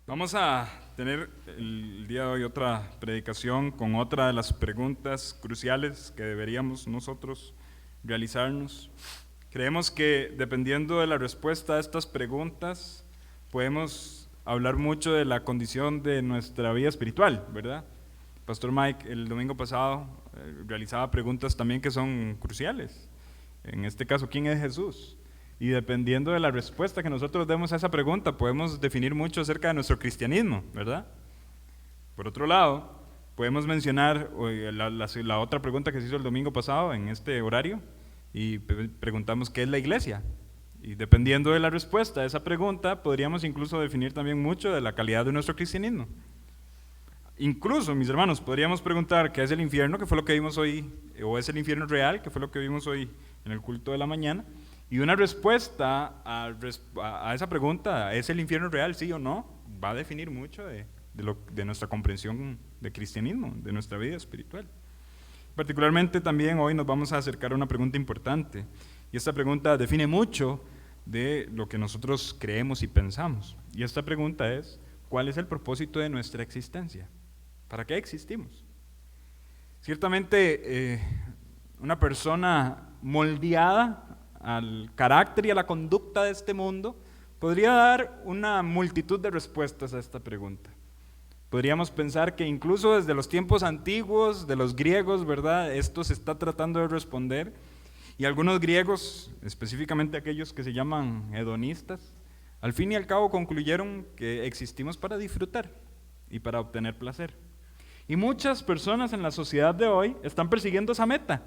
Vamos a tener el día de hoy otra predicación con otra de las preguntas cruciales que deberíamos nosotros realizarnos. Creemos que dependiendo de la respuesta a estas preguntas, podemos hablar mucho de la condición de nuestra vida espiritual, ¿verdad? Pastor Mike el domingo pasado realizaba preguntas también que son cruciales. En este caso, ¿quién es Jesús? Y dependiendo de la respuesta que nosotros demos a esa pregunta, podemos definir mucho acerca de nuestro cristianismo, ¿verdad? Por otro lado, podemos mencionar la otra pregunta que se hizo el domingo pasado en este horario y preguntamos qué es la iglesia. Y dependiendo de la respuesta a esa pregunta, podríamos incluso definir también mucho de la calidad de nuestro cristianismo. Incluso, mis hermanos, podríamos preguntar qué es el infierno, que fue lo que vimos hoy, o es el infierno real, que fue lo que vimos hoy en el culto de la mañana. Y una respuesta a esa pregunta, ¿es el infierno real, sí o no?, va a definir mucho de nuestra comprensión de cristianismo, de nuestra vida espiritual. Particularmente también hoy nos vamos a acercar a una pregunta importante, y esta pregunta define mucho de lo que nosotros creemos y pensamos. Y esta pregunta es, ¿cuál es el propósito de nuestra existencia? ¿Para qué existimos? Ciertamente, una persona moldeada al carácter y a la conducta de este mundo podría dar una multitud de respuestas a esta pregunta. Podríamos pensar que incluso desde los tiempos antiguos, de los griegos, ¿verdad?, esto se está tratando de responder, y algunos griegos, específicamente aquellos que se llaman hedonistas, al fin y al cabo concluyeron que existimos para disfrutar y para obtener placer. Y muchas personas en la sociedad de hoy están persiguiendo esa meta.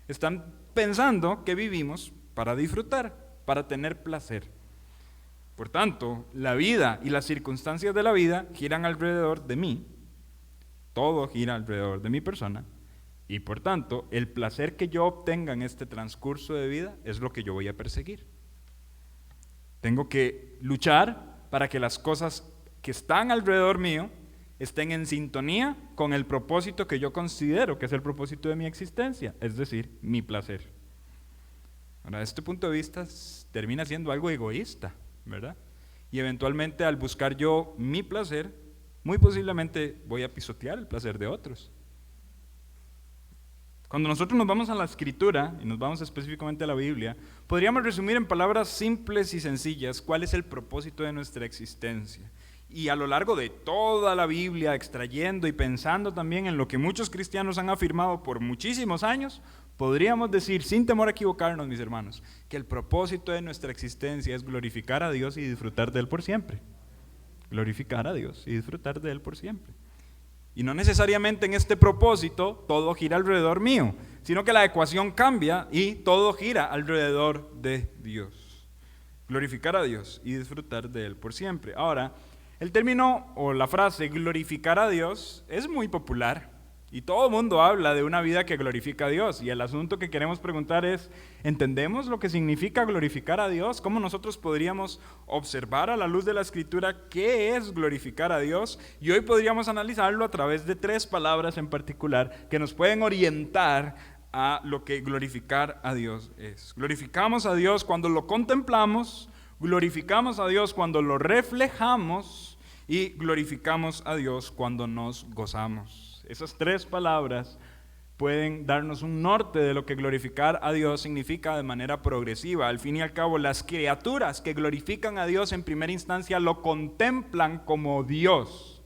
Están pensando que vivimos para disfrutar, para tener placer. Por tanto, la vida y las circunstancias de la vida giran alrededor de mí. Todo gira alrededor de mi persona. Y por tanto, el placer que yo obtenga en este transcurso de vida es lo que yo voy a perseguir. Tengo que luchar para que las cosas que están alrededor mío estén en sintonía con el propósito que yo considero que es el propósito de mi existencia, es decir, mi placer. Ahora, desde este punto de vista termina siendo algo egoísta, ¿verdad? Y eventualmente al buscar yo mi placer, muy posiblemente voy a pisotear el placer de otros. Cuando nosotros nos vamos a la Escritura, y nos vamos específicamente a la Biblia, podríamos resumir en palabras simples y sencillas cuál es el propósito de nuestra existencia. Y a lo largo de toda la Biblia, extrayendo y pensando también en lo que muchos cristianos han afirmado por muchísimos años, podríamos decir, sin temor a equivocarnos, mis hermanos, que el propósito de nuestra existencia es glorificar a Dios y disfrutar de Él por siempre. Glorificar a Dios y disfrutar de Él por siempre. Y no necesariamente en este propósito todo gira alrededor mío, sino que la ecuación cambia y todo gira alrededor de Dios. Glorificar a Dios y disfrutar de Él por siempre. Ahora, el término o la frase glorificar a Dios es muy popular y todo el mundo habla de una vida que glorifica a Dios. Y el asunto que queremos preguntar es, ¿entendemos lo que significa glorificar a Dios? ¿Cómo nosotros podríamos observar a la luz de la Escritura qué es glorificar a Dios? Y hoy podríamos analizarlo a través de 3 palabras en particular que nos pueden orientar a lo que glorificar a Dios es. Glorificamos a Dios cuando lo contemplamos, glorificamos a Dios cuando lo reflejamos y glorificamos a Dios cuando nos gozamos. Esas 3 palabras pueden darnos un norte de lo que glorificar a Dios significa de manera progresiva. Al fin y al cabo, las criaturas que glorifican a Dios en primera instancia lo contemplan como Dios.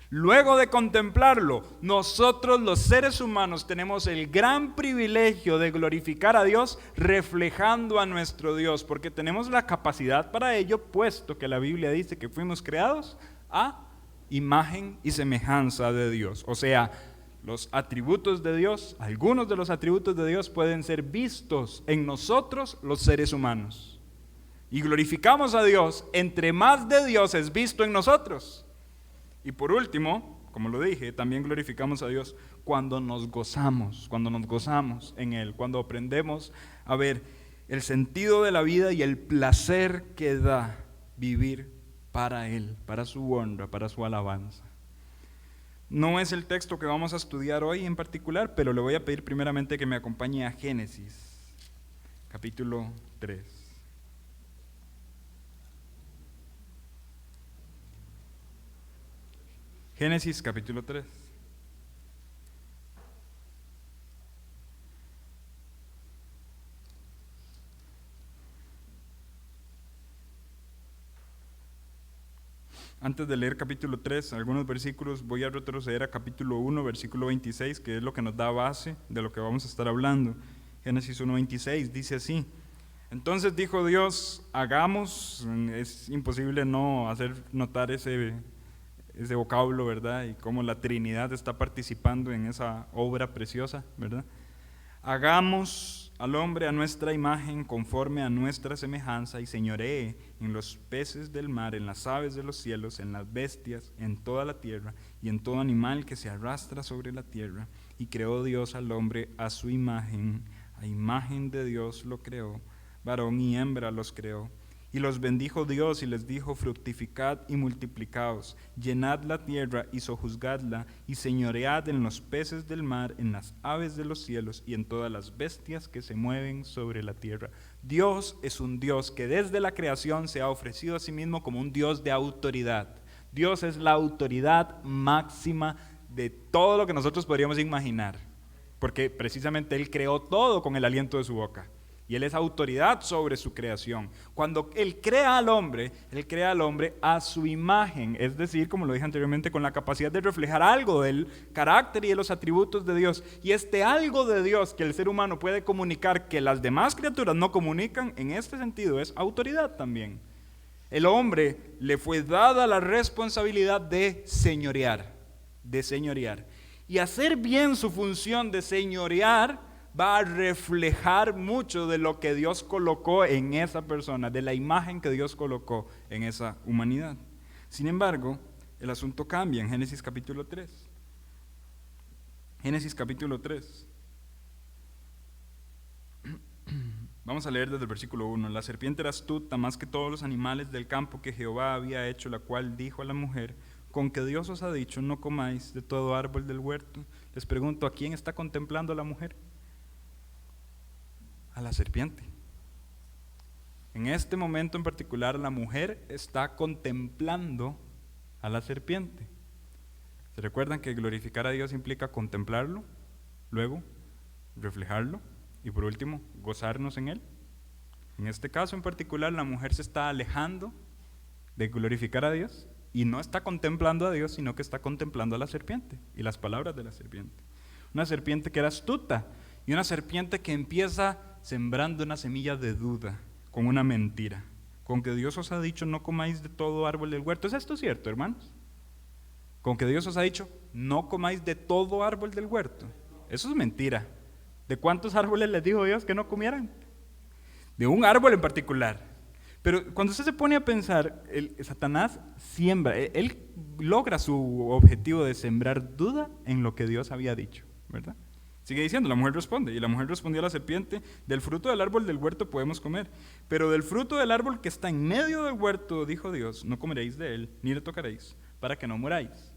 Luego de contemplarlo, nosotros los seres humanos tenemos el gran privilegio de glorificar a Dios reflejando a nuestro Dios, porque tenemos la capacidad para ello, puesto que la Biblia dice que fuimos creados a imagen y semejanza de Dios. O sea, los atributos de Dios, algunos de los atributos de Dios pueden ser vistos en nosotros los seres humanos. Y glorificamos a Dios entre más de Dios es visto en nosotros. Y por último, como lo dije, también glorificamos a Dios cuando nos gozamos en Él, cuando aprendemos a ver el sentido de la vida y el placer que da vivir para Él, para su honra, para su alabanza. No es el texto que vamos a estudiar hoy en particular, pero le voy a pedir primeramente que me acompañe a Génesis, capítulo 3. Génesis capítulo 3. Antes de leer capítulo 3, algunos versículos, voy a retroceder a capítulo 1, versículo 26, que es lo que nos da base de lo que vamos a estar hablando. Génesis 1:26 dice así: entonces dijo Dios, hagamos. Es imposible no hacer notar ese vocablo, ¿verdad? Y cómo la Trinidad está participando en esa obra preciosa, ¿verdad? Hagamos al hombre a nuestra imagen, conforme a nuestra semejanza, y señoree en los peces del mar, en las aves de los cielos, en las bestias, en toda la tierra, y en todo animal que se arrastra sobre la tierra. Y creó Dios al hombre a su imagen, a imagen de Dios lo creó, varón y hembra los creó. Y los bendijo Dios y les dijo: fructificad y multiplicaos, llenad la tierra y sojuzgadla, y señoread en los peces del mar, en las aves de los cielos y en todas las bestias que se mueven sobre la tierra. Dios es un Dios que desde la creación se ha ofrecido a sí mismo como un Dios de autoridad. Dios es la autoridad máxima de todo lo que nosotros podríamos imaginar, porque precisamente Él creó todo con el aliento de su boca. Y Él es autoridad sobre su creación. Cuando Él crea al hombre a su imagen, es decir, como lo dije anteriormente, con la capacidad de reflejar algo del carácter y de los atributos de Dios. Y este algo de Dios que el ser humano puede comunicar que las demás criaturas no comunican, en este sentido es autoridad también. El hombre le fue dada la responsabilidad de señorear. Y hacer bien su función de señorear va a reflejar mucho de lo que Dios colocó en esa persona, de la imagen que Dios colocó en esa humanidad. Sin embargo, el asunto cambia en Génesis capítulo 3. Génesis capítulo 3. Vamos a leer desde el versículo 1. La serpiente era astuta más que todos los animales del campo que Jehová había hecho, la cual dijo a la mujer: con que Dios os ha dicho, no comáis de todo árbol del huerto. Les pregunto, ¿a quién está contemplando la mujer? A la serpiente. En este momento en particular, la mujer está contemplando a la serpiente. ¿Se recuerdan que glorificar a Dios implica contemplarlo, luego reflejarlo y por último gozarnos en Él? En este caso en particular, la mujer se está alejando de glorificar a Dios y no está contemplando a Dios, sino que está contemplando a la serpiente y las palabras de la serpiente. Una serpiente que era astuta y una serpiente que empieza sembrando una semilla de duda con una mentira. Con que Dios os ha dicho, no comáis de todo árbol del huerto. ¿Es esto cierto, hermanos? Con que Dios os ha dicho, no comáis de todo árbol del huerto. Eso es mentira. ¿De cuántos árboles les dijo Dios que no comieran? De un árbol en particular. Pero cuando usted se pone a pensar, Satanás siembra, él logra su objetivo de sembrar duda en lo que Dios había dicho, ¿verdad? Sigue diciendo, la mujer responde, y la mujer respondió a la serpiente: del fruto del árbol del huerto podemos comer, pero del fruto del árbol que está en medio del huerto, dijo Dios, no comeréis de él, ni le tocaréis, para que no muráis.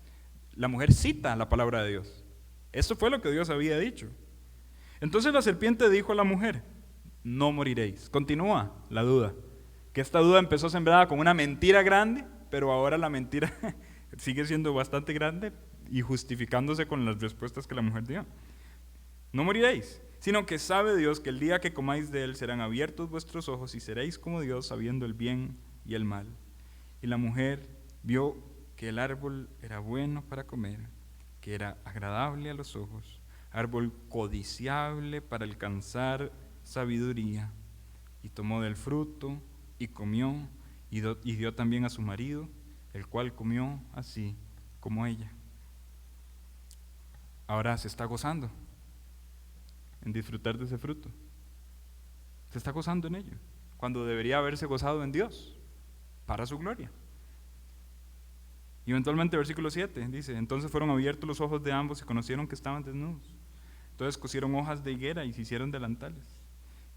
La mujer cita la palabra de Dios. Esto fue lo que Dios había dicho. Entonces la serpiente dijo a la mujer: no moriréis. Continúa la duda, que esta duda empezó sembrada con una mentira grande, pero ahora la mentira sigue siendo bastante grande y justificándose con las respuestas que la mujer dio. No moriréis, sino que sabe Dios que el día que comáis de él serán abiertos vuestros ojos y seréis como Dios, sabiendo el bien y el mal. Y la mujer vio que el árbol era bueno para comer, que era agradable a los ojos, árbol codiciable para alcanzar sabiduría, y tomó del fruto y comió, y dio también a su marido, el cual comió así como ella. Ahora se está gozando en disfrutar de ese fruto. Se está gozando en ello, cuando debería haberse gozado en Dios, para su gloria. Y eventualmente, versículo 7, dice: entonces fueron abiertos los ojos de ambos y conocieron que estaban desnudos. Entonces cosieron hojas de higuera y se hicieron delantales.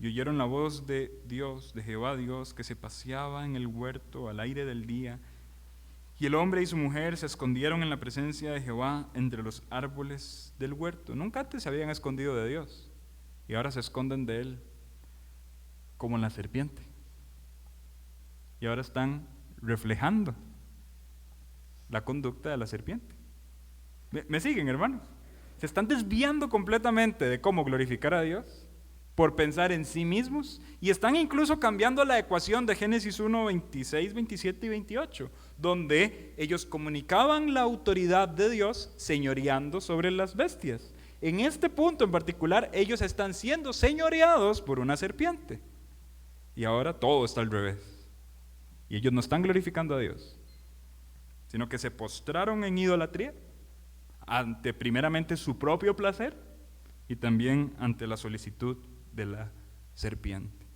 Y oyeron la voz de Dios, de Jehová Dios, que se paseaba en el huerto al aire del día. Y el hombre y su mujer se escondieron en la presencia de Jehová entre los árboles del huerto. Nunca antes se habían escondido de Dios, y ahora se esconden de Él, como la serpiente. Y ahora están reflejando la conducta de la serpiente. ¿Me siguen, hermanos? Se están desviando completamente de cómo glorificar a Dios por pensar en sí mismos, y están incluso cambiando la ecuación de Génesis 1, 26, 27 y 28, donde ellos comunicaban la autoridad de Dios señoreando sobre las bestias. En este punto en particular, ellos están siendo señoreados por una serpiente. Y ahora todo está al revés. Y ellos no están glorificando a Dios, sino que se postraron en idolatría ante primeramente su propio placer y también ante la solicitud de la serpiente.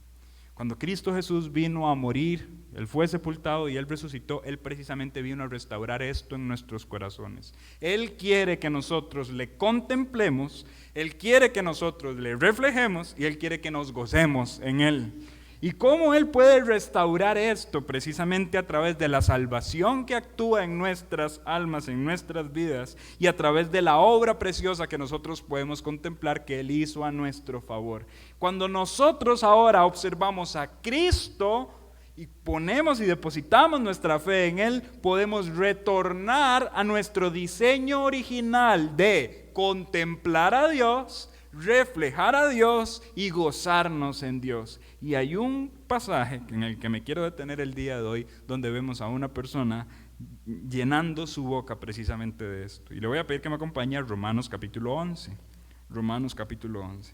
Cuando Cristo Jesús vino a morir, Él fue sepultado y Él resucitó, Él precisamente vino a restaurar esto en nuestros corazones. Él quiere que nosotros le contemplemos, Él quiere que nosotros le reflejemos y Él quiere que nos gocemos en Él. ¿Y cómo Él puede restaurar esto? Precisamente a través de la salvación que actúa en nuestras almas, en nuestras vidas, y a través de la obra preciosa que nosotros podemos contemplar que Él hizo a nuestro favor. Cuando nosotros ahora observamos a Cristo y ponemos y depositamos nuestra fe en Él, podemos retornar a nuestro diseño original de contemplar a Dios, reflejar a Dios y gozarnos en Dios. Y hay un pasaje en el que me quiero detener el día de hoy, donde vemos a una persona llenando su boca precisamente de esto. Y le voy a pedir que me acompañe a Romanos capítulo 11. Romanos capítulo 11.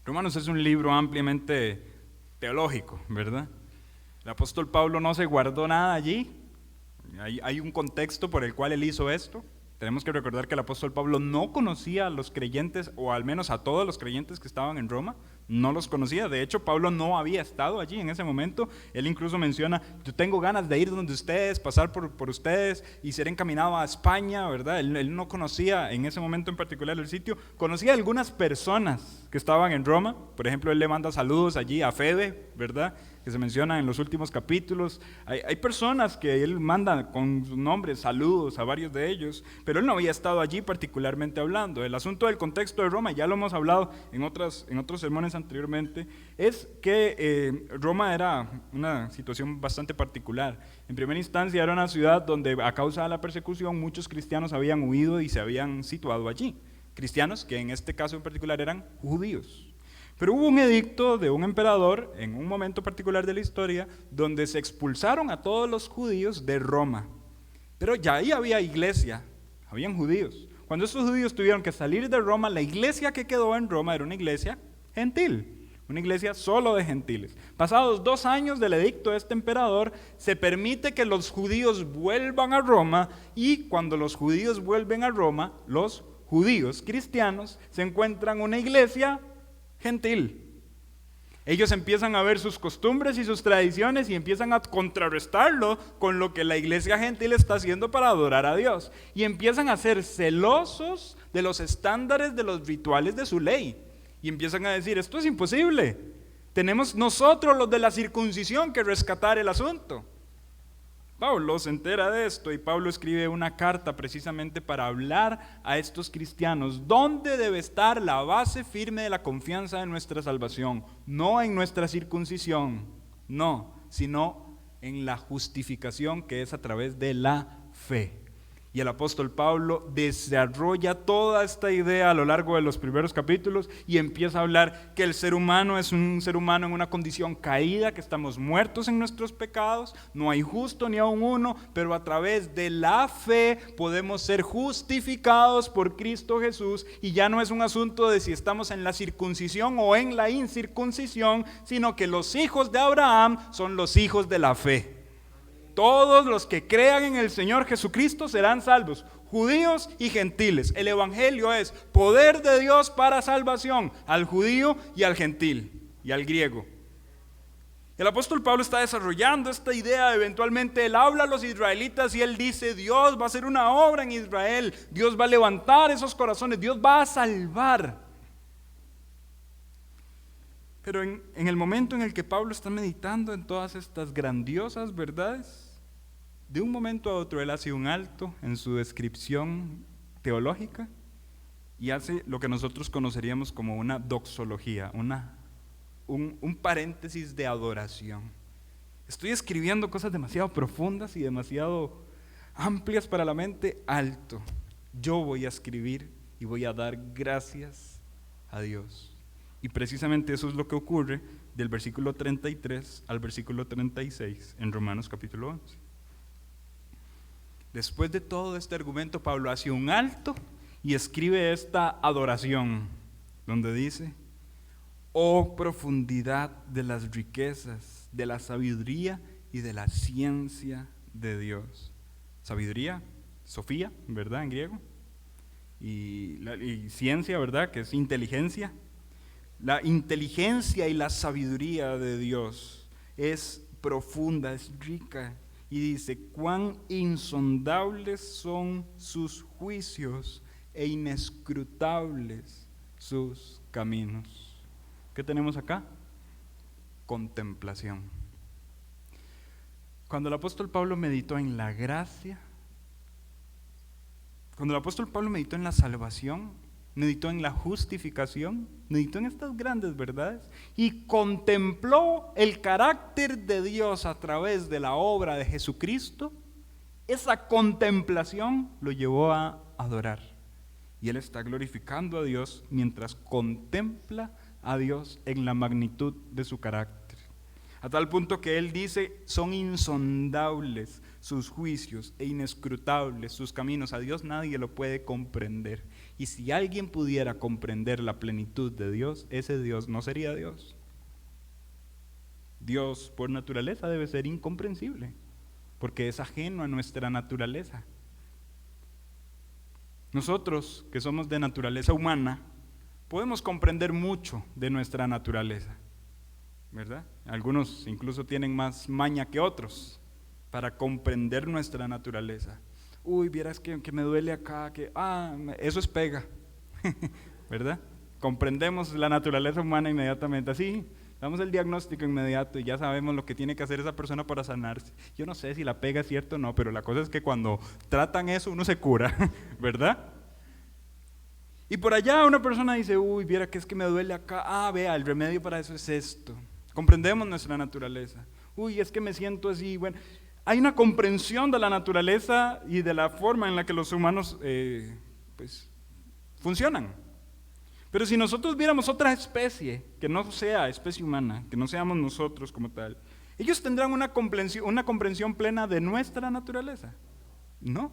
Romanos es un libro ampliamente teológico, ¿verdad? El apóstol Pablo no se guardó nada allí. Hay un contexto por el cual él hizo esto. Tenemos que recordar que el apóstol Pablo no conocía a los creyentes, o al menos a todos los creyentes que estaban en Roma, no los conocía. De hecho, Pablo no había estado allí en ese momento. Él incluso menciona, yo tengo ganas de ir donde ustedes, pasar por ustedes y ser encaminado a España, ¿verdad? Él no conocía en ese momento en particular el sitio. Conocía a algunas personas que estaban en Roma. Por ejemplo, él le manda saludos allí a Febe, ¿verdad?, que se menciona en los últimos capítulos. Hay personas que él manda con sus nombres, saludos a varios de ellos, pero él no había estado allí particularmente hablando. El asunto del contexto de Roma, ya lo hemos hablado en otros sermones anteriormente, es que Roma era una situación bastante particular. En primera instancia era una ciudad donde a causa de la persecución muchos cristianos habían huido y se habían situado allí. Cristianos que en este caso en particular eran judíos. Pero hubo un edicto de un emperador en un momento particular de la historia donde se expulsaron a todos los judíos de Roma. Pero ya ahí había iglesia, habían judíos. Cuando estos judíos tuvieron que salir de Roma, la iglesia que quedó en Roma era una iglesia gentil, una iglesia solo de gentiles. Pasados 2 años del edicto de este emperador, se permite que los judíos vuelvan a Roma, y cuando los judíos vuelven a Roma, los judíos cristianos se encuentran una iglesia gentil. Ellos empiezan a ver sus costumbres y sus tradiciones y empiezan a contrarrestarlo con lo que la iglesia gentil está haciendo para adorar a Dios. Y empiezan a ser celosos de los estándares de los rituales de su ley. Y empiezan a decir, esto es imposible. Tenemos nosotros los de la circuncisión que rescatar el asunto. Pablo se entera de esto y Pablo escribe una carta precisamente para hablar a estos cristianos dónde debe estar la base firme de la confianza de nuestra salvación, no en nuestra circuncisión, no, sino en la justificación que es a través de la fe. Y el apóstol Pablo desarrolla toda esta idea a lo largo de los primeros capítulos y empieza a hablar que el ser humano es un ser humano en una condición caída, que estamos muertos en nuestros pecados, no hay justo ni aun uno, pero a través de la fe podemos ser justificados por Cristo Jesús, y ya no es un asunto de si estamos en la circuncisión o en la incircuncisión, sino que los hijos de Abraham son los hijos de la fe. Todos los que crean en el Señor Jesucristo serán salvos, judíos y gentiles. El evangelio es poder de Dios para salvación al judío y al gentil y al griego. El apóstol Pablo está desarrollando esta idea. Eventualmente él habla a los israelitas y él dice, Dios va a hacer una obra en Israel, Dios va a levantar esos corazones, Dios va a salvar. Pero en el momento en el que Pablo está meditando en todas estas grandiosas verdades, de un momento a otro él hace un alto en su descripción teológica y hace lo que nosotros conoceríamos como una doxología, un paréntesis de adoración. Estoy escribiendo cosas demasiado profundas y demasiado amplias para la mente. Alto. Yo voy a escribir y voy a dar gracias a Dios. Y precisamente eso es lo que ocurre del versículo 33 al versículo 36 en Romanos capítulo 11. Después de todo este argumento, Pablo hace un alto y escribe esta adoración, donde dice: oh profundidad de las riquezas, de la sabiduría y de la ciencia de Dios. Sabiduría, Sofía, ¿verdad? En griego. Y ciencia, ¿verdad? Que es inteligencia. La inteligencia y la sabiduría de Dios es profunda, es rica. Y dice: cuán insondables son sus juicios e inescrutables sus caminos. ¿Qué tenemos acá? Contemplación. Cuando el apóstol Pablo meditó en la gracia, cuando el apóstol Pablo meditó en la salvación, meditó en la justificación, meditó en estas grandes verdades y contempló el carácter de Dios a través de la obra de Jesucristo, esa contemplación lo llevó a adorar. Y él está glorificando a Dios mientras contempla a Dios en la magnitud de su carácter. A tal punto que él dice: son insondables sus juicios e inescrutables sus caminos. A Dios nadie lo puede comprender. Y si alguien pudiera comprender la plenitud de Dios, ese Dios no sería Dios. Dios por naturaleza debe ser incomprensible, porque es ajeno a nuestra naturaleza. Nosotros, que somos de naturaleza humana, podemos comprender mucho de nuestra naturaleza, ¿verdad? Algunos incluso tienen más maña que otros para comprender nuestra naturaleza. Uy, vieras que me duele acá, eso es pega, ¿verdad? Comprendemos la naturaleza humana inmediatamente, así, damos el diagnóstico inmediato y ya sabemos lo que tiene que hacer esa persona para sanarse. Yo no sé si la pega es cierto o no, pero la cosa es que cuando tratan eso uno se cura, ¿verdad? Y por allá una persona dice: uy, viera que es que me duele acá. Vea, el remedio para eso es esto. Comprendemos nuestra naturaleza. Uy, es que me siento así. Bueno, hay una comprensión de la naturaleza y de la forma en la que los humanos funcionan. Pero si nosotros viéramos otra especie que no sea especie humana, que no seamos nosotros como tal, ellos tendrán una comprensión plena de nuestra naturaleza. No,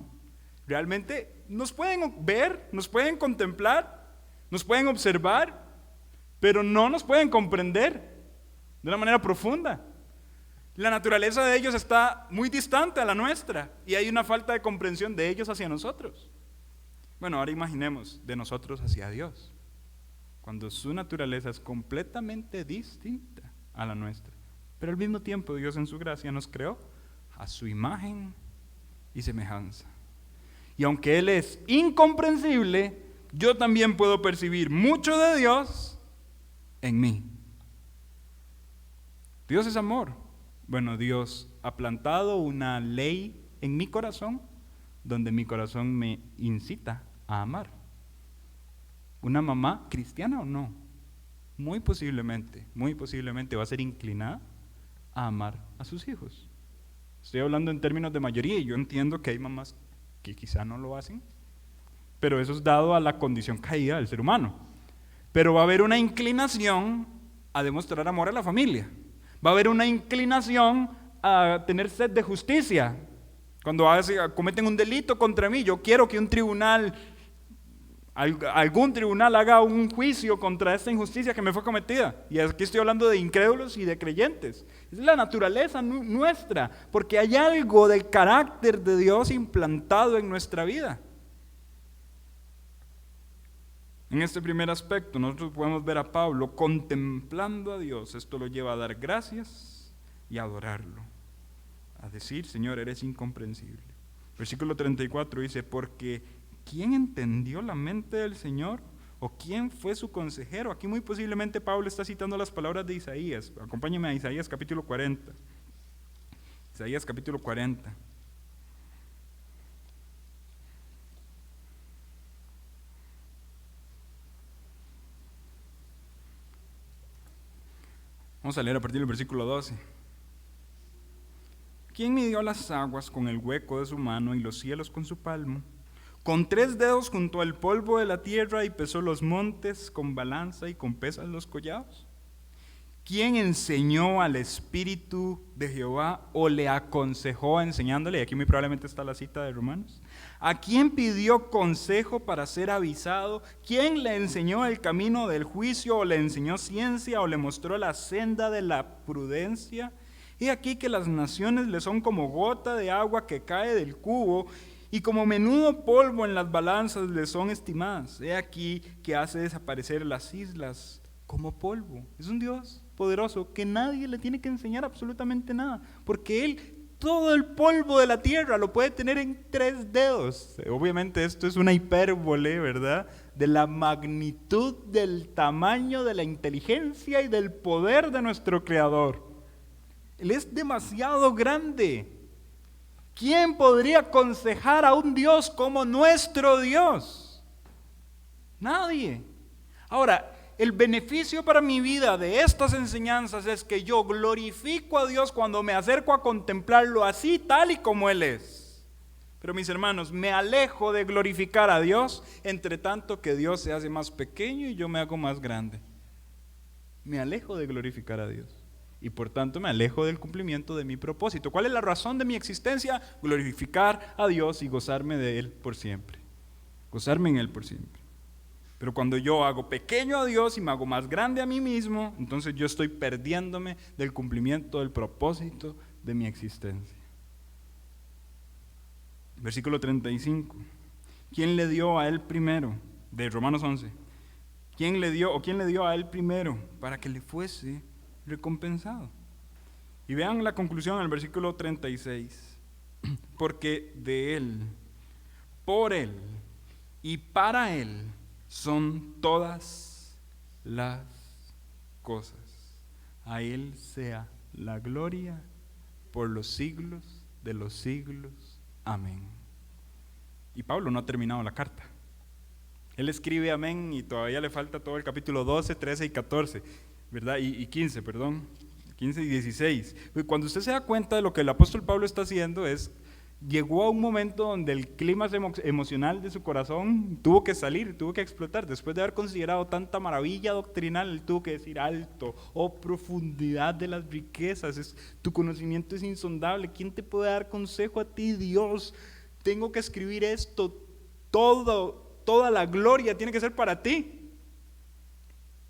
realmente nos pueden ver, nos pueden contemplar, nos pueden observar, pero no nos pueden comprender de una manera profunda. La naturaleza de ellos está muy distante a la nuestra y hay una falta de comprensión de ellos hacia nosotros. Bueno, ahora imaginemos de nosotros hacia Dios, cuando su naturaleza es completamente distinta a la nuestra. Pero al mismo tiempo Dios en su gracia nos creó a su imagen y semejanza. Y aunque Él es incomprensible, yo también puedo percibir mucho de Dios en mí. Dios es amor. Bueno, Dios ha plantado una ley en mi corazón, donde mi corazón me incita a amar. ¿Una mamá cristiana o no? Muy posiblemente va a ser inclinada a amar a sus hijos. Estoy hablando en términos de mayoría y yo entiendo que hay mamás que quizá no lo hacen, pero eso es dado a la condición caída del ser humano. Pero va a haber una inclinación a demostrar amor a la familia. Va a haber una inclinación a tener sed de justicia. Cuando cometen un delito contra mí, yo quiero que algún tribunal haga un juicio contra esta injusticia que me fue cometida. Y aquí estoy hablando de incrédulos y de creyentes. Es la naturaleza nuestra, porque hay algo del carácter de Dios implantado en nuestra vida. En este primer aspecto, nosotros podemos ver a Pablo contemplando a Dios. Esto lo lleva a dar gracias y a adorarlo. A decir: Señor, eres incomprensible. Versículo 34 dice: porque ¿quién entendió la mente del Señor? ¿O quién fue su consejero? Aquí muy posiblemente Pablo está citando las palabras de Isaías. Acompáñeme a Isaías capítulo 40. Isaías capítulo 40. Vamos a leer a partir del versículo 12. ¿Quién midió las aguas con el hueco de su mano y los cielos con su palmo? Con 3 dedos juntó el polvo de la tierra y pesó los montes con balanza y con pesas los collados. ¿Quién enseñó al Espíritu de Jehová o le aconsejó enseñándole? Y aquí muy probablemente está la cita de Romanos. ¿A quién pidió consejo para ser avisado? ¿Quién le enseñó el camino del juicio o le enseñó ciencia o le mostró la senda de la prudencia? He aquí que las naciones le son como gota de agua que cae del cubo y como menudo polvo en las balanzas le son estimadas. He aquí que hace desaparecer las islas como polvo. Es un Dios poderoso que nadie le tiene que enseñar absolutamente nada, porque Él todo el polvo de la tierra lo puede tener en 3 dedos. Obviamente esto es una hipérbole, ¿verdad? De la magnitud, del tamaño, de la inteligencia y del poder de nuestro Creador. Él es demasiado grande. ¿Quién podría aconsejar a un Dios como nuestro Dios? Nadie. Ahora, el beneficio para mi vida de estas enseñanzas es que yo glorifico a Dios cuando me acerco a contemplarlo así, tal y como Él es. Pero mis hermanos, me alejo de glorificar a Dios, entre tanto que Dios se hace más pequeño y yo me hago más grande. Me alejo de glorificar a Dios y por tanto me alejo del cumplimiento de mi propósito. ¿Cuál es la razón de mi existencia? Glorificar a Dios y gozarme de Él por siempre. Gozarme en Él por siempre. Pero cuando yo hago pequeño a Dios y me hago más grande a mí mismo, entonces yo estoy perdiéndome del cumplimiento del propósito de mi existencia. Versículo 35. ¿Quién le dio a Él primero? De Romanos 11. ¿Quién le dio a Él primero para que le fuese recompensado? Y vean la conclusión al versículo 36. Porque de Él, por Él y para Él son todas las cosas. A Él sea la gloria por los siglos de los siglos. Amén. Y Pablo no ha terminado la carta. Él escribe amén y todavía le falta todo el capítulo 12, 13 y 14, ¿verdad? Y 15, perdón. 15 y 16. Cuando usted se da cuenta de lo que el apóstol Pablo está haciendo llegó a un momento donde el clima emocional de su corazón tuvo que salir, tuvo que explotar. Después de haber considerado tanta maravilla doctrinal, él tuvo que decir alto, oh profundidad de las riquezas, tu conocimiento es insondable, ¿quién te puede dar consejo a ti, Dios? Tengo que escribir esto, toda la gloria tiene que ser para ti.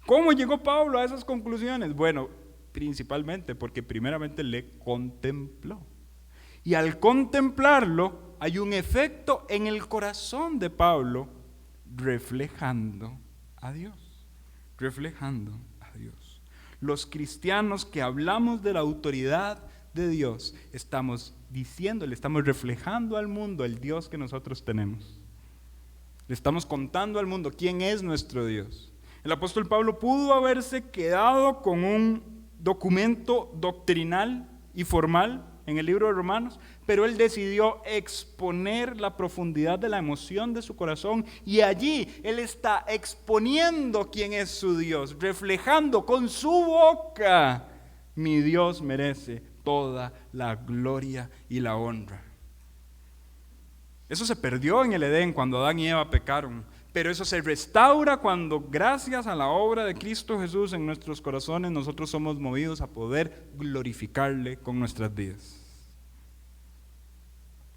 ¿Cómo llegó Pablo a esas conclusiones? Bueno, principalmente porque primeramente le contempló. Y al contemplarlo, hay un efecto en el corazón de Pablo reflejando a Dios. Reflejando a Dios. Los cristianos que hablamos de la autoridad de Dios, estamos diciéndole, estamos reflejando al mundo el Dios que nosotros tenemos. Le estamos contando al mundo quién es nuestro Dios. El apóstol Pablo pudo haberse quedado con un documento doctrinal y formal en el libro de Romanos, pero él decidió exponer la profundidad de la emoción de su corazón y allí él está exponiendo quién es su Dios, reflejando con su boca: mi Dios merece toda la gloria y la honra. Eso se perdió en el Edén cuando Adán y Eva pecaron, pero eso se restaura cuando, gracias a la obra de Cristo Jesús en nuestros corazones, nosotros somos movidos a poder glorificarle con nuestras vidas.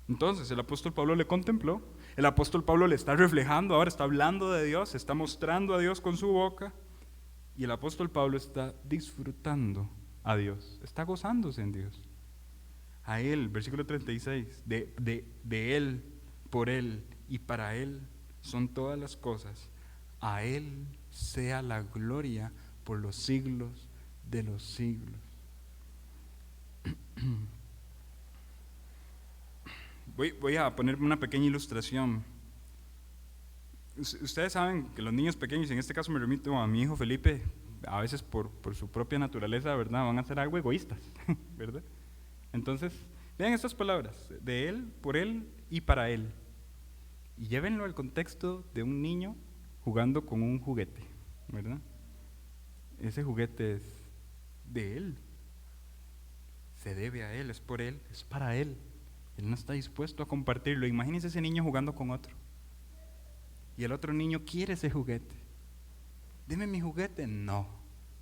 Entonces el apóstol Pablo le contempló, el apóstol Pablo le está reflejando, ahora está hablando de Dios, está mostrando a Dios con su boca, y el apóstol Pablo está disfrutando a Dios, está gozándose en Dios. A Él, versículo 36, de Él, por Él y para Él son todas las cosas. A Él sea la gloria por los siglos de los siglos. Voy a poner una pequeña ilustración. Ustedes saben que los niños pequeños, en este caso me remito a mi hijo Felipe, a veces por su propia naturaleza, ¿verdad?, van a ser algo egoístas, ¿verdad? Entonces, vean estas palabras: de Él, por Él y para Él. Y llévenlo al contexto de un niño jugando con un juguete, ¿verdad? Ese juguete es de Él. se debe a Él, es por Él, es para Él. Él no está dispuesto a compartirlo. Imagínense ese niño jugando con otro. Y el otro niño quiere ese juguete. Deme mi juguete. No,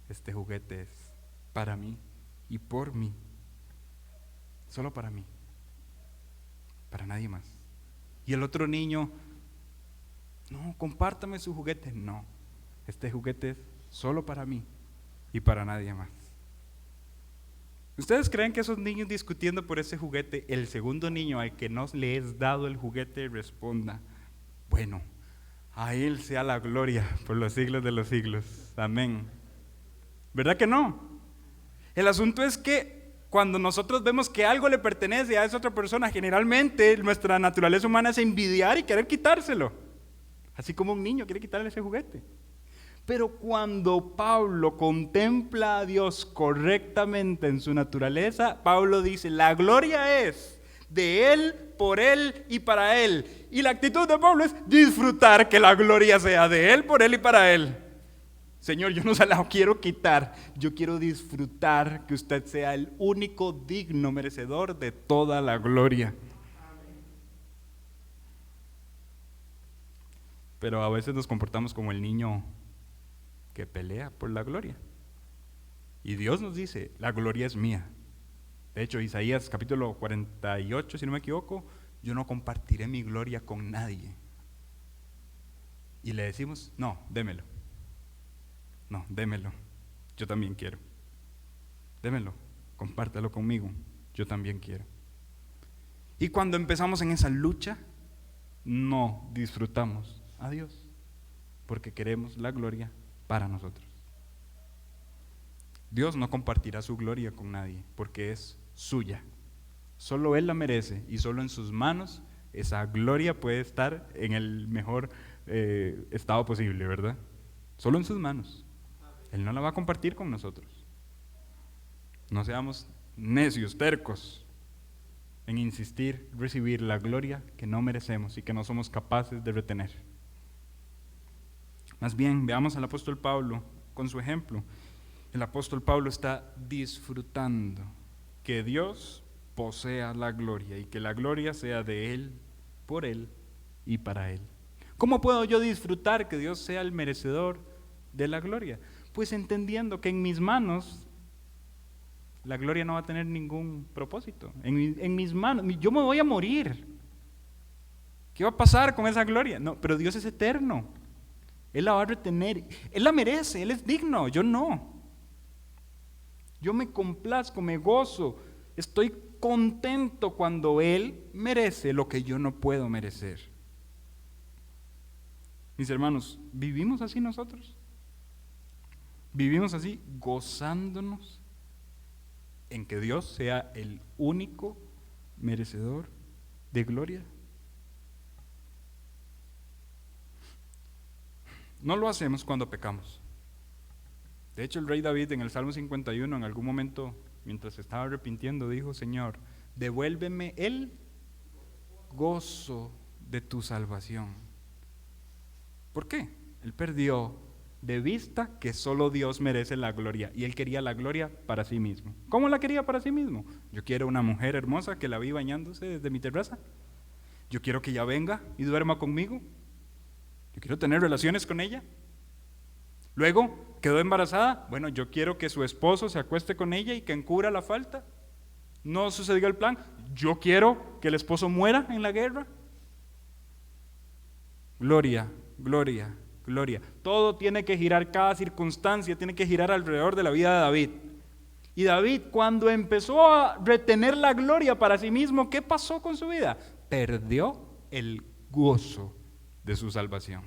este juguete es para mí y por mí. Solo para mí. Para nadie más. Y el otro niño, no, compártame su juguete. No, este juguete es solo para mí y para nadie más. ¿Ustedes creen que esos niños discutiendo por ese juguete, el segundo niño al que no le es dado el juguete responda, bueno, a Él sea la gloria por los siglos de los siglos? Amén. ¿Verdad que no? El asunto es que cuando nosotros vemos que algo le pertenece a esa otra persona, generalmente nuestra naturaleza humana es envidiar y querer quitárselo. Así como un niño quiere quitarle ese juguete. Pero cuando Pablo contempla a Dios correctamente en su naturaleza, Pablo dice, la gloria es de Él, por Él y para Él. Y la actitud de Pablo es disfrutar que la gloria sea de Él, por Él y para Él. Señor, yo no se la quiero quitar, yo quiero disfrutar que usted sea el único digno merecedor de toda la gloria. Pero a veces nos comportamos como el niño que pelea por la gloria. Y Dios nos dice, la gloria es mía. De hecho, Isaías capítulo 48, si no me equivoco, yo no compartiré mi gloria con nadie. Y le decimos, no, démelo. No, démelo. Yo también quiero. Démelo, compártelo conmigo. Yo también quiero. Y cuando empezamos en esa lucha, no disfrutamos a Dios, porque queremos la gloria para nosotros. Dios no compartirá su gloria con nadie, porque es suya. Solo Él la merece y solo en sus manos esa gloria puede estar en el mejor estado posible, ¿verdad? Solo en sus manos. Él no la va a compartir con nosotros. No seamos necios, tercos en insistir, recibir la gloria que no merecemos y que no somos capaces de retener. Más bien, veamos al apóstol Pablo con su ejemplo. El apóstol Pablo está disfrutando que Dios posea la gloria y que la gloria sea de Él, por Él y para Él. ¿Cómo puedo yo disfrutar que Dios sea el merecedor de la gloria? Pues entendiendo que en mis manos la gloria no va a tener ningún propósito. En mis manos, yo me voy a morir. ¿Qué va a pasar con esa gloria? No, pero Dios es eterno. Él la va a retener. Él la merece, Él es digno, yo no. Yo me complazco, me gozo, estoy contento cuando Él merece lo que yo no puedo merecer. Mis hermanos, ¿vivimos así nosotros? ¿Vivimos así gozándonos en que Dios sea el único merecedor de gloria? No lo hacemos cuando pecamos. De hecho, el rey David en el Salmo 51, en algún momento, mientras se estaba arrepintiendo, dijo, Señor, devuélveme el gozo de tu salvación. ¿Por qué? Él perdió de vista que solo Dios merece la gloria y él quería la gloria para sí mismo. ¿Cómo la quería para sí mismo? Yo quiero una mujer hermosa que la vi bañándose desde mi terraza. Yo quiero que ella venga y duerma conmigo. Yo quiero tener relaciones con ella. Luego, quedó embarazada. Bueno, yo quiero que su esposo se acueste con ella y que encubra la falta. No sucedió el plan. Yo quiero que el esposo muera en la guerra. Gloria, gloria, gloria. Todo tiene que girar, cada circunstancia tiene que girar alrededor de la vida de David. Y David, cuando empezó a retener la gloria para sí mismo, ¿qué pasó con su vida? Perdió el gozo de su salvación.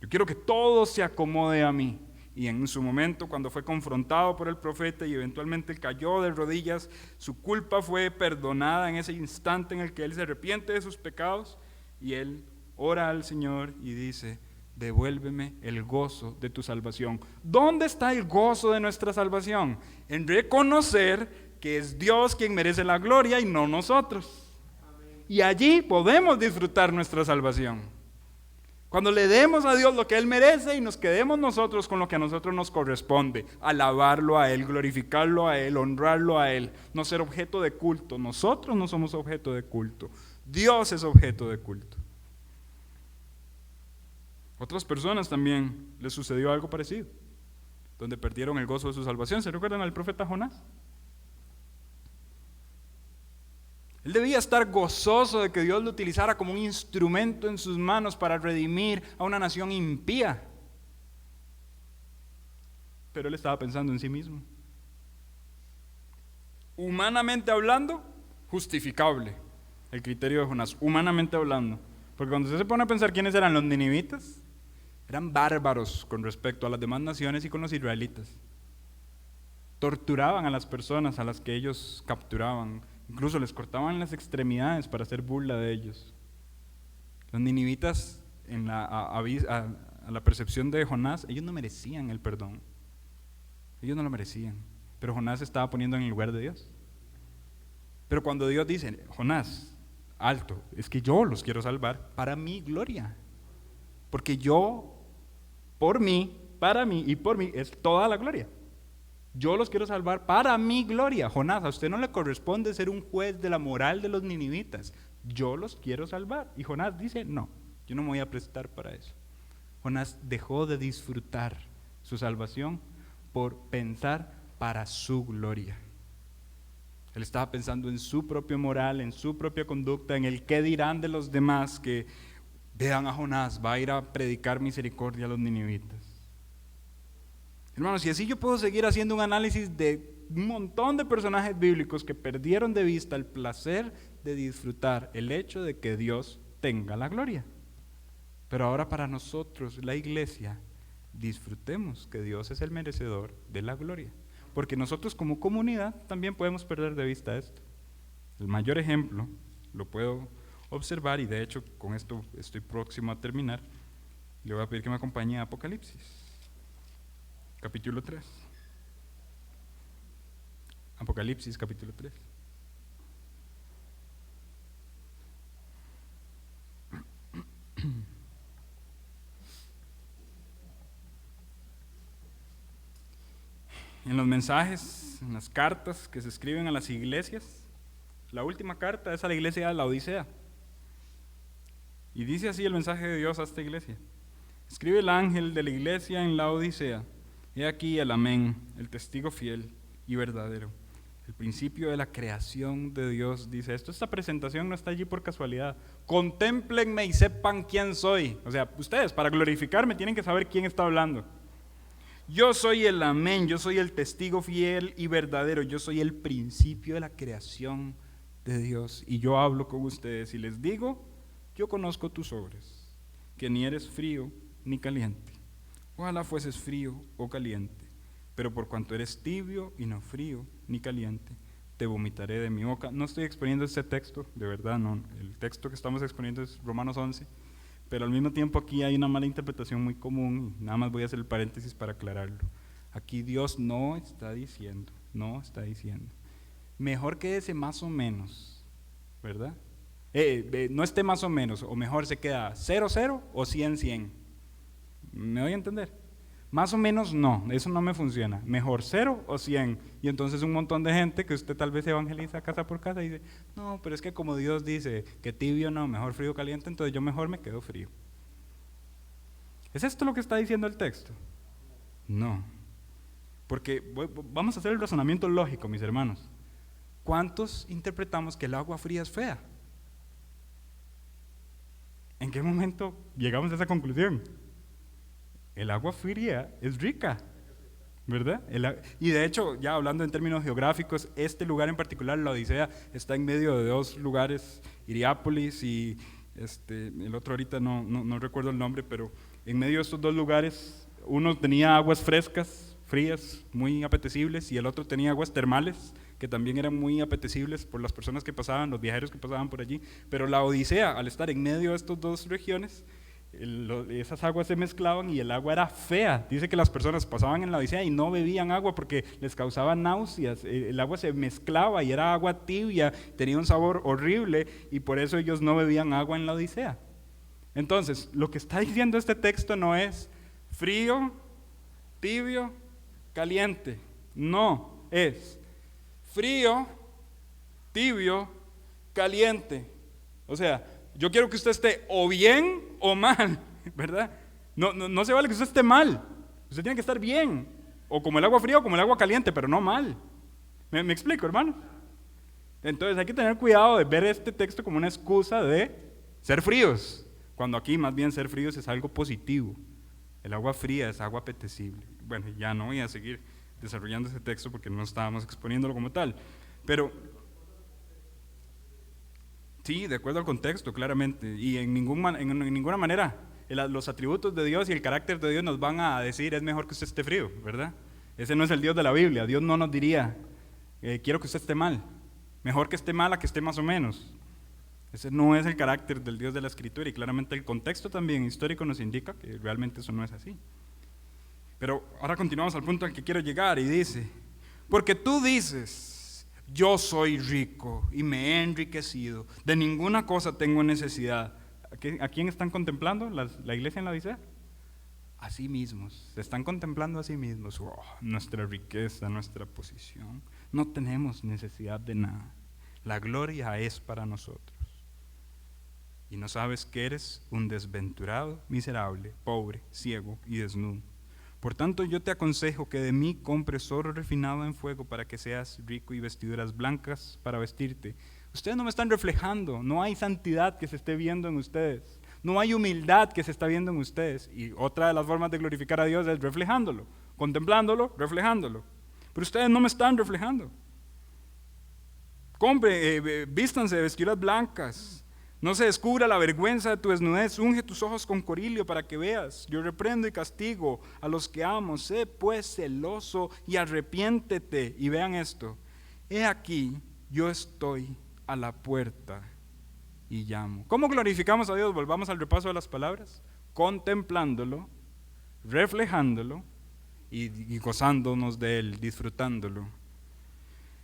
Yo quiero que todo se acomode a mí. Y en su momento, cuando fue confrontado por el profeta y eventualmente cayó de rodillas, su culpa fue perdonada en ese instante en el que él se arrepiente de sus pecados y él ora al Señor y dice, devuélveme el gozo de tu salvación. ¿Dónde está el gozo de nuestra salvación? En reconocer que es Dios quien merece la gloria y no nosotros. Amén. Y allí podemos disfrutar nuestra salvación. Cuando le demos a Dios lo que Él merece y nos quedemos nosotros con lo que a nosotros nos corresponde, alabarlo a Él, glorificarlo a Él, honrarlo a Él, no ser objeto de culto. Nosotros no somos objeto de culto, Dios es objeto de culto. Otras personas también les sucedió algo parecido, donde perdieron el gozo de su salvación. ¿Se recuerdan al profeta Jonás? Él debía estar gozoso de que Dios lo utilizara como un instrumento en sus manos para redimir a una nación impía. Pero él estaba pensando en sí mismo. Humanamente hablando, justificable el criterio de Jonás, humanamente hablando. Porque cuando usted se pone a pensar quiénes eran los ninivitas, eran bárbaros con respecto a las demás naciones y con los israelitas. Torturaban a las personas a las que ellos capturaban. Incluso les cortaban las extremidades para hacer burla de ellos. Los ninivitas, a la percepción de Jonás, ellos no merecían el perdón. Ellos no lo merecían. Pero Jonás se estaba poniendo en el lugar de Dios. Pero cuando Dios dice, Jonás, alto, es que yo los quiero salvar para mi gloria. Porque yo, por mí, para mí y por mí, es toda la gloria. Yo los quiero salvar para mi gloria. Jonás, a usted no le corresponde ser un juez de la moral de los ninivitas. Yo los quiero salvar. Y Jonás dice, no, yo no me voy a prestar para eso. Jonás dejó de disfrutar su salvación por pensar para su gloria. Él estaba pensando en su propia moral, en su propia conducta, en el qué dirán de los demás, que vean a Jonás, va a ir a predicar misericordia a los ninivitas. Hermanos, y así yo puedo seguir haciendo un análisis de un montón de personajes bíblicos que perdieron de vista el placer de disfrutar el hecho de que Dios tenga la gloria. Pero ahora para nosotros, la iglesia, disfrutemos que Dios es el merecedor de la gloria. Porque nosotros como comunidad también podemos perder de vista esto. El mayor ejemplo lo puedo observar, y de hecho con esto estoy próximo a terminar. Le voy a pedir que me acompañe a Apocalipsis. Capítulo 3. Apocalipsis, capítulo 3. En los mensajes, en las cartas que se escriben a las iglesias, la última carta es a la iglesia de la Odisea. Y dice así el mensaje de Dios a esta iglesia. Escribe el ángel de la iglesia en la Odisea. He aquí el amén, el testigo fiel y verdadero, el principio de la creación de Dios, dice esto. Esta presentación no está allí por casualidad. Contémplenme y sepan quién soy. O sea, ustedes para glorificarme tienen que saber quién está hablando. Yo soy el amén, yo soy el testigo fiel y verdadero, yo soy el principio de la creación de Dios. Y yo hablo con ustedes y les digo, yo conozco tus obras, que ni eres frío ni caliente. Ojalá fueses frío o caliente, pero por cuanto eres tibio y no frío ni caliente, te vomitaré de mi boca. No estoy exponiendo este texto, de verdad, no. El texto que estamos exponiendo es Romanos 11, pero al mismo tiempo aquí hay una mala interpretación muy común, y nada más voy a hacer el paréntesis para aclararlo. Aquí Dios no está diciendo, mejor quédese más o menos, ¿verdad? No esté más o menos, o mejor se queda 0-0 o 100-100. ¿Me doy a entender? Más o menos no, eso no me funciona. Mejor 0 o 100. Y entonces un montón de gente que usted tal vez evangeliza casa por casa y dice, no, pero es que como Dios dice que tibio no, mejor frío o caliente, entonces yo mejor me quedo frío. ¿Es esto lo que está diciendo el texto? No. Porque vamos a hacer el razonamiento lógico, mis hermanos. ¿Cuántos interpretamos que el agua fría es fea? ¿En qué momento llegamos a esa conclusión? El agua fría es rica, ¿verdad? Y de hecho, ya hablando en términos geográficos, este lugar en particular, la Odisea, está en medio de dos lugares, Hierápolis y el otro ahorita no recuerdo el nombre, pero en medio de estos dos lugares, uno tenía aguas frescas, frías, muy apetecibles, y el otro tenía aguas termales, que también eran muy apetecibles por las personas que pasaban, los viajeros que pasaban por allí. Pero la Odisea, al estar en medio de estas dos regiones, esas aguas se mezclaban y el agua era fea. Dice que las personas pasaban en la Odisea y no bebían agua porque les causaba náuseas. El agua se mezclaba y era agua tibia, tenía un sabor horrible, y por eso ellos no bebían agua en la Odisea. Entonces, lo que está diciendo este texto no es frío, tibio, caliente. No, es frío, tibio, caliente. O sea, yo quiero que usted esté o bien o mal, ¿verdad? No se vale que usted esté mal. Usted tiene que estar bien, o como el agua fría o como el agua caliente, pero no mal. ¿Me explico, hermano? Entonces hay que tener cuidado de ver este texto como una excusa de ser fríos, cuando aquí más bien ser fríos es algo positivo. El agua fría es agua apetecible. Bueno, ya no voy a seguir desarrollando ese texto porque no estábamos exponiéndolo como tal, pero sí, de acuerdo al contexto, claramente, y en ninguna manera los atributos de Dios y el carácter de Dios nos van a decir es mejor que usted esté frío, ¿verdad? Ese no es el Dios de la Biblia. Dios no nos diría quiero que usted esté mal, mejor que esté mal a que esté más o menos. Ese no es el carácter del Dios de la Escritura, y claramente el contexto también histórico nos indica que realmente eso no es así. Pero ahora continuamos al punto al que quiero llegar, y dice, porque tú dices, yo soy rico y me he enriquecido, de ninguna cosa tengo necesidad. ¿A quién están contemplando? ¿La iglesia en la Odisea? A sí mismos, se están contemplando a sí mismos. Nuestra riqueza, nuestra posición, no tenemos necesidad de nada. La gloria es para nosotros. Y no sabes que eres un desventurado, miserable, pobre, ciego y desnudo. Por tanto, yo te aconsejo que de mí compres oro refinado en fuego para que seas rico y vestiduras blancas para vestirte. Ustedes no me están reflejando, no hay santidad que se esté viendo en ustedes, no hay humildad que se está viendo en ustedes. Y otra de las formas de glorificar a Dios es reflejándolo, contemplándolo, reflejándolo. Pero ustedes no me están reflejando. Vístanse de vestiduras blancas. No se descubra la vergüenza de tu desnudez, unge tus ojos con colirio para que veas. Yo reprendo y castigo a los que amo, sé pues celoso y arrepiéntete. Y vean esto, he aquí, yo estoy a la puerta y llamo. ¿Cómo glorificamos a Dios? Volvamos al repaso de las palabras, contemplándolo, reflejándolo y gozándonos de Él, disfrutándolo.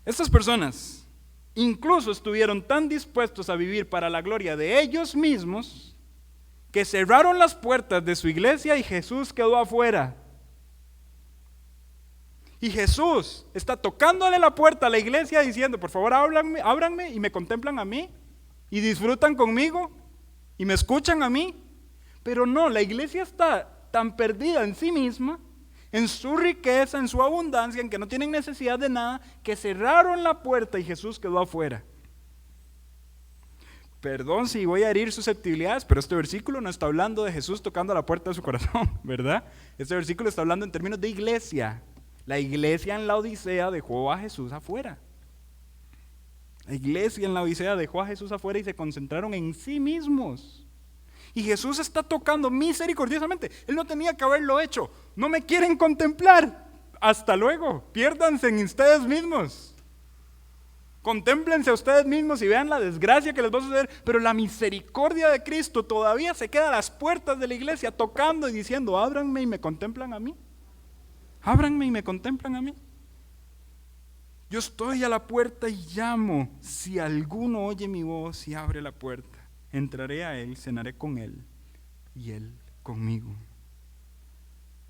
Estas personas incluso estuvieron tan dispuestos a vivir para la gloria de ellos mismos que cerraron las puertas de su iglesia y Jesús quedó afuera. Y Jesús está tocándole la puerta a la iglesia diciendo, por favor ábranme y me contemplan a mí y disfrutan conmigo y me escuchan a mí. Pero no, la iglesia está tan perdida en sí misma, en su riqueza, en su abundancia, en que no tienen necesidad de nada, que cerraron la puerta y Jesús quedó afuera. Perdón si voy a herir susceptibilidades, pero este versículo no está hablando de Jesús tocando la puerta de su corazón, ¿verdad? Este versículo está hablando en términos de iglesia. La iglesia en la Odisea dejó a Jesús afuera. La iglesia en la Odisea dejó a Jesús afuera y se concentraron en sí mismos. Y Jesús está tocando misericordiosamente. Él no tenía que haberlo hecho. No me quieren contemplar. Hasta luego. Piérdanse en ustedes mismos. Contémplense a ustedes mismos y vean la desgracia que les va a suceder. Pero la misericordia de Cristo todavía se queda a las puertas de la iglesia tocando y diciendo, ábranme y me contemplan a mí. Ábranme y me contemplan a mí. Yo estoy a la puerta y llamo. Si alguno oye mi voz y abre la puerta, entraré a él, cenaré con él y él conmigo.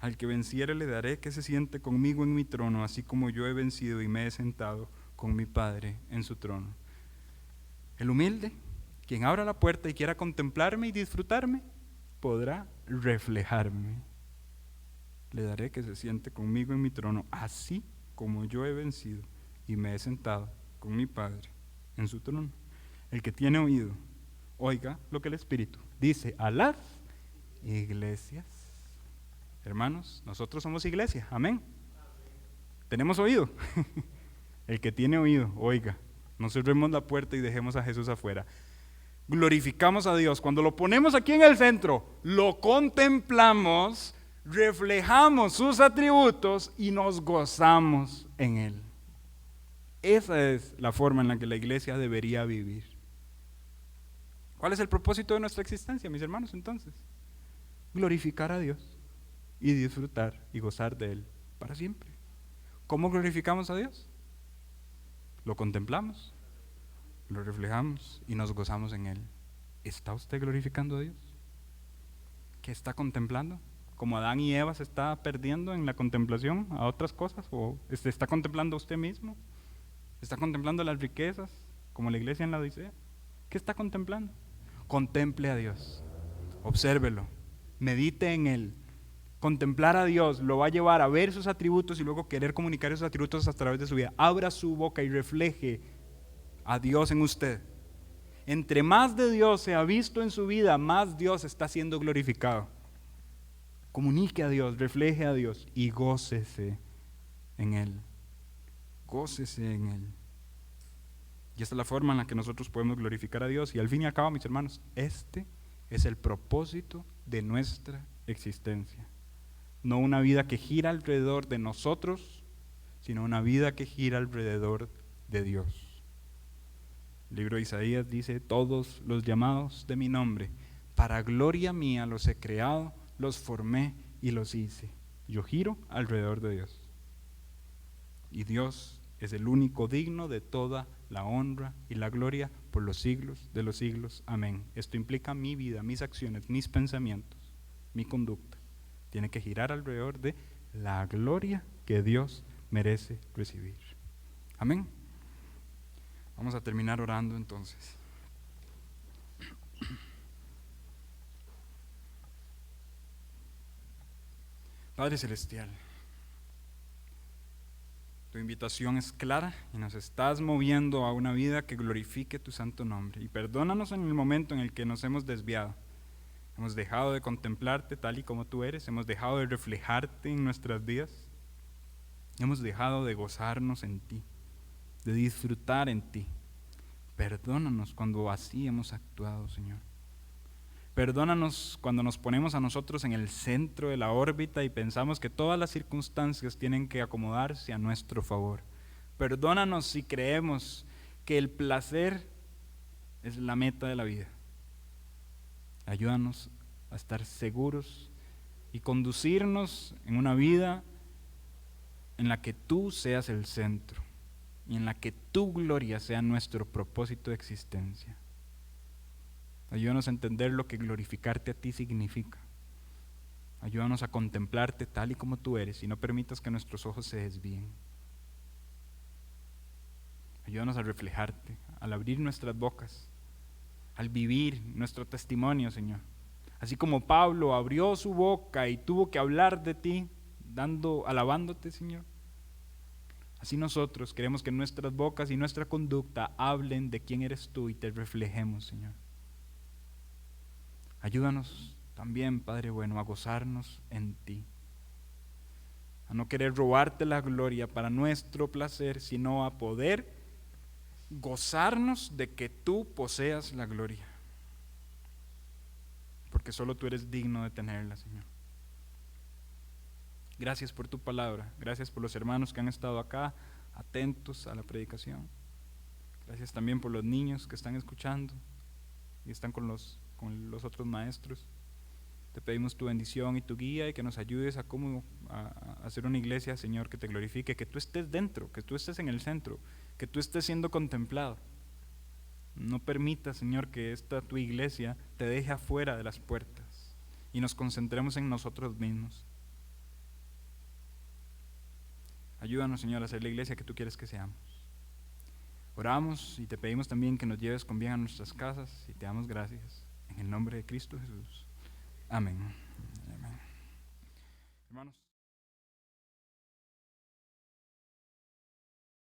Al que venciere le daré que se siente conmigo en mi trono, así como yo he vencido y me he sentado con mi Padre en su trono. El humilde, quien abra la puerta y quiera contemplarme y disfrutarme, podrá reflejarme. Le daré que se siente conmigo en mi trono, así como yo he vencido y me he sentado con mi Padre en su trono. El que tiene oído, oiga lo que el Espíritu dice a las iglesias. Hermanos, nosotros somos iglesia, amén. Tenemos oído. El que tiene oído, oiga. No cerremos la puerta y dejemos a Jesús afuera. Glorificamos a Dios. Cuando lo ponemos aquí en el centro, lo contemplamos, reflejamos sus atributos y nos gozamos en Él. Esa es la forma en la que la iglesia debería vivir. ¿Cuál es el propósito de nuestra existencia, mis hermanos, entonces? Glorificar a Dios y disfrutar y gozar de Él para siempre. ¿Cómo glorificamos a Dios? Lo contemplamos, lo reflejamos y nos gozamos en Él. ¿Está usted glorificando a Dios? ¿Qué está contemplando? ¿Como Adán y Eva se está perdiendo en la contemplación a otras cosas? ¿O se está contemplando a usted mismo? ¿Está contemplando las riquezas, como la iglesia en la Odisea? ¿Qué está contemplando? Contemple a Dios, obsérvelo, medite en Él. Contemplar a Dios lo va a llevar a ver sus atributos y luego querer comunicar esos atributos a través de su vida. Abra su boca y refleje a Dios en usted. Entre más de Dios se ha visto en su vida, más Dios está siendo glorificado. Comunique a Dios, refleje a Dios y gócese en Él. Gócese en Él. Y esta es la forma en la que nosotros podemos glorificar a Dios. Y al fin y al cabo, mis hermanos, este es el propósito de nuestra existencia. No una vida que gira alrededor de nosotros, sino una vida que gira alrededor de Dios. El libro de Isaías dice: todos los llamados de mi nombre, para gloria mía los he creado, los formé y los hice. Yo giro alrededor de Dios. Y Dios es el único digno de toda la honra y la gloria por los siglos de los siglos. Amén. Esto implica mi vida, mis acciones, mis pensamientos, mi conducta. Tiene que girar alrededor de la gloria que Dios merece recibir. Amén. Vamos a terminar orando entonces. Padre Celestial, tu invitación es clara y nos estás moviendo a una vida que glorifique tu santo nombre. Y perdónanos en el momento en el que nos hemos desviado. Hemos dejado de contemplarte tal y como tú eres, hemos dejado de reflejarte en nuestras vidas, hemos dejado de gozarnos en ti, de disfrutar en ti. Perdónanos cuando así hemos actuado, Señor. Perdónanos cuando nos ponemos a nosotros en el centro de la órbita y pensamos que todas las circunstancias tienen que acomodarse a nuestro favor. Perdónanos si creemos que el placer es la meta de la vida. Ayúdanos a estar seguros y conducirnos en una vida en la que tú seas el centro y en la que tu gloria sea nuestro propósito de existencia. Ayúdanos a entender lo que glorificarte a ti significa. Ayúdanos a contemplarte tal y como tú eres y no permitas que nuestros ojos se desvíen. Ayúdanos a reflejarte, al abrir nuestras bocas, al vivir nuestro testimonio, Señor. Así como Pablo abrió su boca y tuvo que hablar de ti, alabándote, Señor. Así nosotros queremos que nuestras bocas y nuestra conducta hablen de quién eres tú y te reflejemos, Señor. Ayúdanos también, Padre bueno, a gozarnos en ti, a no querer robarte la gloria para nuestro placer, sino a poder gozarnos de que tú poseas la gloria, porque solo tú eres digno de tenerla, Señor. Gracias por tu palabra, gracias por los hermanos que han estado acá atentos a la predicación. Gracias también por los niños que están escuchando y están con los otros maestros. Te pedimos tu bendición y tu guía y que nos ayudes a cómo a hacer una iglesia, Señor, que te glorifique, que tú estés dentro, que tú estés en el centro, que tú estés siendo contemplado. No permitas, Señor, que esta tu iglesia te deje afuera de las puertas y nos concentremos en nosotros mismos. Ayúdanos, Señor, a ser la iglesia que tú quieres que seamos. Oramos y te pedimos también que nos lleves con bien a nuestras casas y te damos gracias. En el nombre de Cristo Jesús. Amén. Amén. Hermanos.